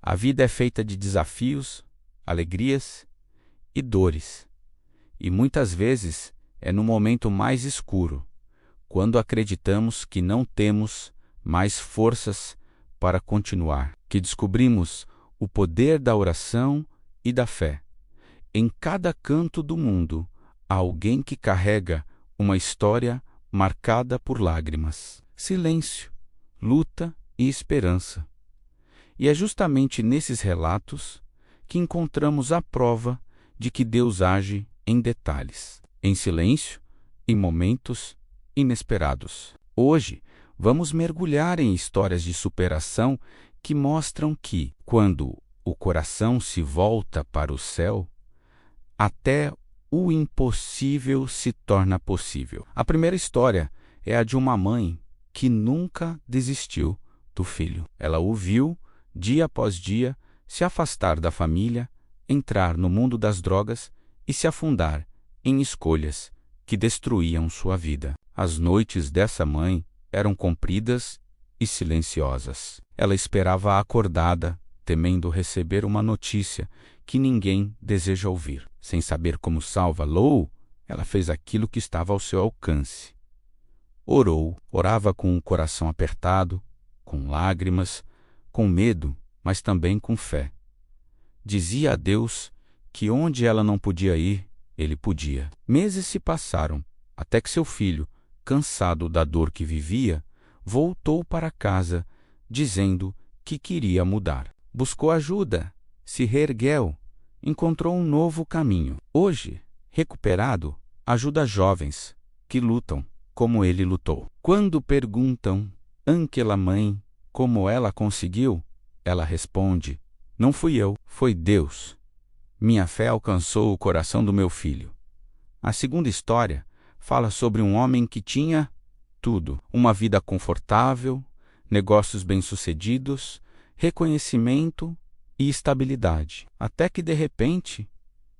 A vida é feita de desafios, alegrias e dores. E muitas vezes é no momento mais escuro, quando acreditamos que não temos mais forças para continuar, que descobrimos o poder da oração e da fé. Em cada canto do mundo há alguém que carrega uma história marcada por lágrimas, silêncio, luta e esperança. E é justamente nesses relatos que encontramos a prova de que Deus age em detalhes, em silêncio, em momentos inesperados. Hoje, vamos mergulhar em histórias de superação que mostram que, quando o coração se volta para o céu, até o impossível se torna possível. A primeira história é a de uma mãe que nunca desistiu do filho. Ela o viu, dia após dia, se afastar da família, entrar no mundo das drogas e se afundar em escolhas que destruíam sua vida. As noites dessa mãe eram compridas e silenciosas. Ela esperava acordada, temendo receber uma notícia que ninguém deseja ouvir. Sem saber como salvá-lo, ela fez aquilo que estava ao seu alcance. Orava com o coração apertado, com lágrimas, com medo, mas também com fé. Dizia a Deus que onde ela não podia ir, ele podia. Meses se passaram, até que seu filho, cansado da dor que vivia, voltou para casa, dizendo que queria mudar. Buscou ajuda, se reergueu, encontrou um novo caminho. Hoje, recuperado, ajuda jovens que lutam como ele lutou. Quando perguntam, Ângela mãe, como ela conseguiu, ela responde, não fui eu, foi Deus. Minha fé alcançou o coração do meu filho. A segunda história fala sobre um homem que tinha tudo, uma vida confortável, negócios bem-sucedidos, reconhecimento e estabilidade, até que de repente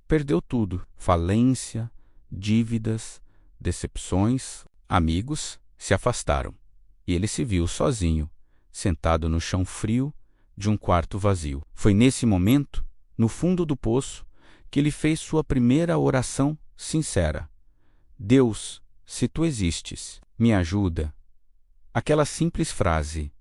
perdeu tudo. Falência, dívidas, decepções, amigos se afastaram e ele se viu sozinho, sentado no chão frio de um quarto vazio. Foi nesse momento, no fundo do poço, que ele fez sua primeira oração sincera. Deus, se tu existes, me ajuda. Aquela simples frase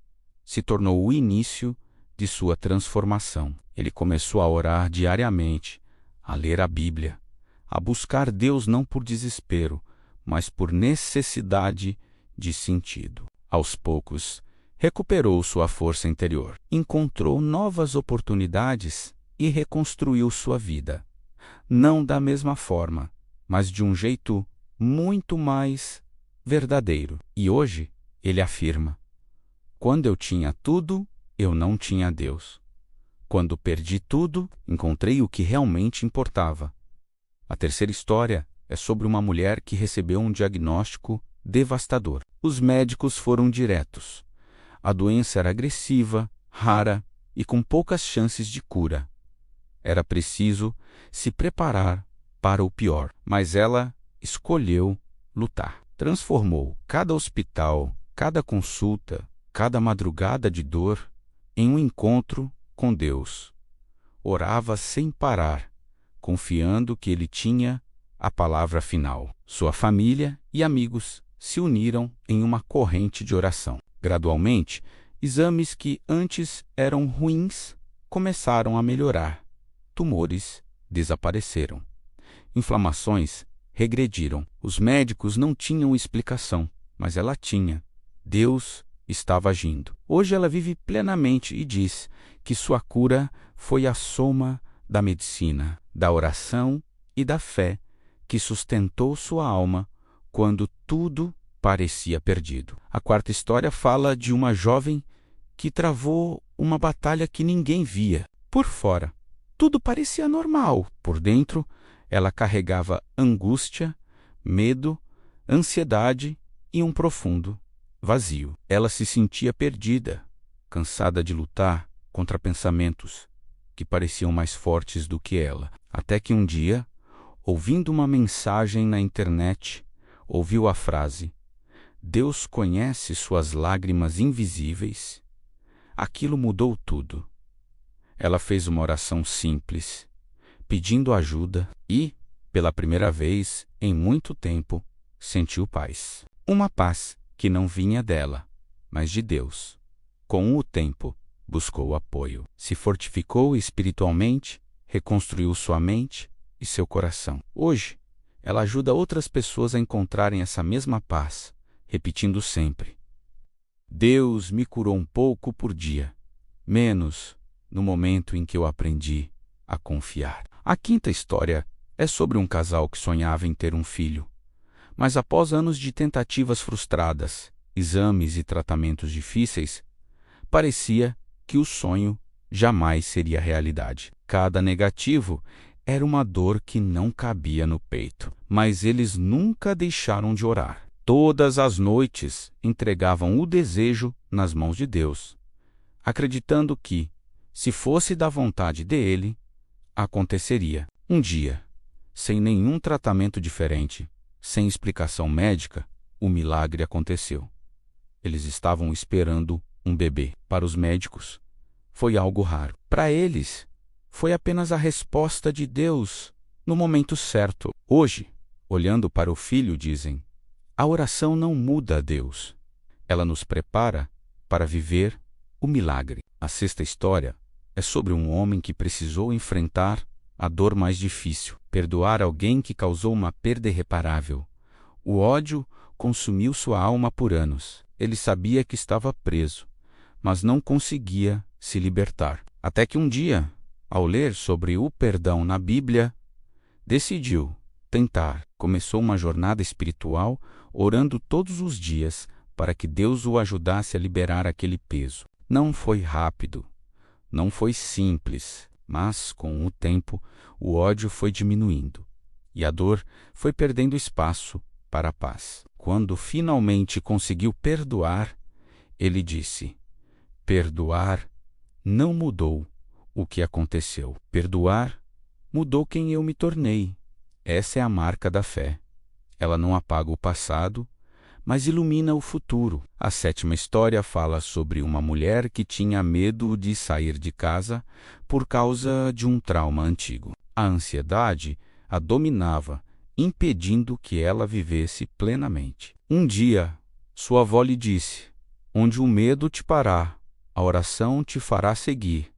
se tornou o início de sua transformação. Ele começou a orar diariamente, a ler a Bíblia, a buscar Deus não por desespero, mas por necessidade de sentido. Aos poucos, recuperou sua força interior, encontrou novas oportunidades e reconstruiu sua vida. Não da mesma forma, mas de um jeito muito mais verdadeiro. E hoje, ele afirma: quando eu tinha tudo, eu não tinha Deus. Quando perdi tudo, encontrei o que realmente importava. A terceira história é sobre uma mulher que recebeu um diagnóstico devastador. Os médicos foram diretos. A doença era agressiva, rara e com poucas chances de cura. Era preciso se preparar para o pior, mas ela escolheu lutar. Transformou cada hospital, cada consulta, cada madrugada de dor em um encontro com Deus. Orava sem parar, confiando que ele tinha a palavra final. Sua família e amigos se uniram em uma corrente de oração. Gradualmente, exames que antes eram ruins começaram a melhorar. Tumores desapareceram. Inflamações regrediram. Os médicos não tinham explicação, mas ela tinha. Deus estava agindo. Hoje ela vive plenamente e diz que sua cura foi a soma da medicina, da oração e da fé que sustentou sua alma quando tudo parecia perdido. A quarta história fala de uma jovem que travou uma batalha que ninguém via. Por fora, tudo parecia normal. Por dentro, ela carregava angústia, medo, ansiedade e um profundo vazio. Ela se sentia perdida, cansada de lutar contra pensamentos que pareciam mais fortes do que ela. Até que um dia, ouvindo uma mensagem na internet, ouviu a frase: Deus conhece suas lágrimas invisíveis. Aquilo mudou tudo. ela fez uma oração simples, pedindo ajuda e, pela primeira vez em muito tempo, sentiu paz. Uma paz que não vinha dela, mas de Deus. Com o tempo, buscou apoio. Se fortificou espiritualmente, reconstruiu sua mente e seu coração. Hoje, ela ajuda outras pessoas a encontrarem essa mesma paz, repetindo sempre: Deus me curou um pouco por dia, menos no momento em que eu aprendi a confiar. A quinta história é sobre um casal que sonhava em ter um filho, mas após anos de tentativas frustradas, exames e tratamentos difíceis, parecia que o sonho jamais seria realidade. Cada negativo era uma dor que não cabia no peito, mas eles nunca deixaram de orar. Todas as noites entregavam o desejo nas mãos de Deus, acreditando que, se fosse da vontade dele, aconteceria. Um dia, sem nenhum tratamento diferente, sem explicação médica, o milagre aconteceu. Eles estavam esperando um bebê. Para os médicos, foi algo raro. Para eles, foi apenas a resposta de Deus no momento certo. Hoje, olhando para o filho, dizem: a oração não muda a Deus. Ela nos prepara para viver o milagre. A sexta história é sobre um homem que precisou enfrentar a dor mais difícil, perdoar alguém que causou uma perda irreparável. O ódio consumiu sua alma por anos. Ele sabia que estava preso, mas não conseguia se libertar. Até que um dia, ao ler sobre o perdão na Bíblia, decidiu tentar. Começou uma jornada espiritual, orando todos os dias para que Deus o ajudasse a liberar aquele peso. Não foi rápido, não foi simples, mas, com o tempo, o ódio foi diminuindo e a dor foi perdendo espaço para a paz. Quando finalmente conseguiu perdoar, ele disse: perdoar não mudou o que aconteceu. Perdoar mudou quem eu me tornei. Essa é a marca da fé. Ela não apaga o passado, mas ilumina o futuro. A sétima história fala sobre uma mulher que tinha medo de sair de casa por causa de um trauma antigo. A ansiedade a dominava, impedindo que ela vivesse plenamente. Um dia, sua avó lhe disse: onde o medo te parar, a oração te fará seguir.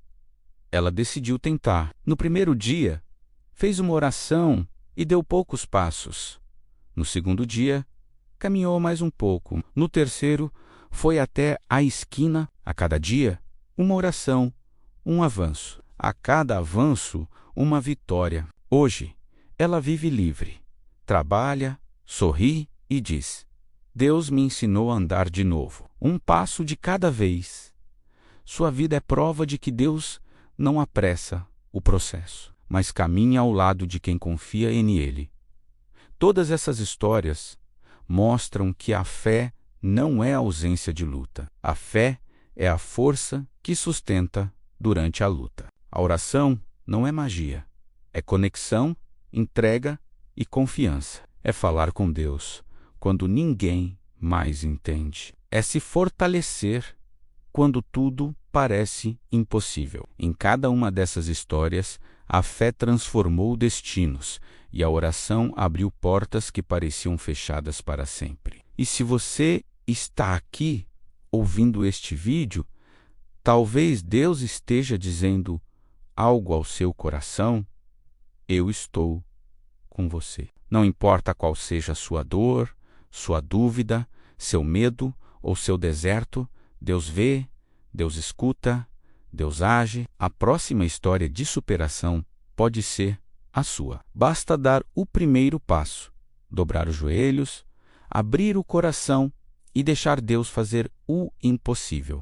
Ela decidiu tentar. No primeiro dia, fez uma oração e deu poucos passos. No segundo dia, caminhou mais um pouco. No terceiro, foi até a esquina. A cada dia, uma oração, um avanço. A cada avanço, uma vitória. Hoje, ela vive livre. Trabalha, sorri e diz: Deus me ensinou a andar de novo, um passo de cada vez. Sua vida é prova de que Deus não apressa o processo, mas caminha ao lado de quem confia nele. Todas essas histórias mostram que a fé não é ausência de luta. A fé é a força que sustenta durante a luta. A oração não é magia, é conexão, entrega e confiança. É falar com Deus quando ninguém mais entende. É se fortalecer quando tudo parece impossível. Em cada uma dessas histórias, a fé transformou destinos e a oração abriu portas que pareciam fechadas para sempre. E se você está aqui ouvindo este vídeo, talvez Deus esteja dizendo algo ao seu coração: eu estou com você. Não importa qual seja a sua dor, sua dúvida, seu medo ou seu deserto, Deus vê, Deus escuta, Deus age. A próxima história de superação pode ser a sua. Basta dar o primeiro passo, dobrar os joelhos, abrir o coração e deixar Deus fazer o impossível.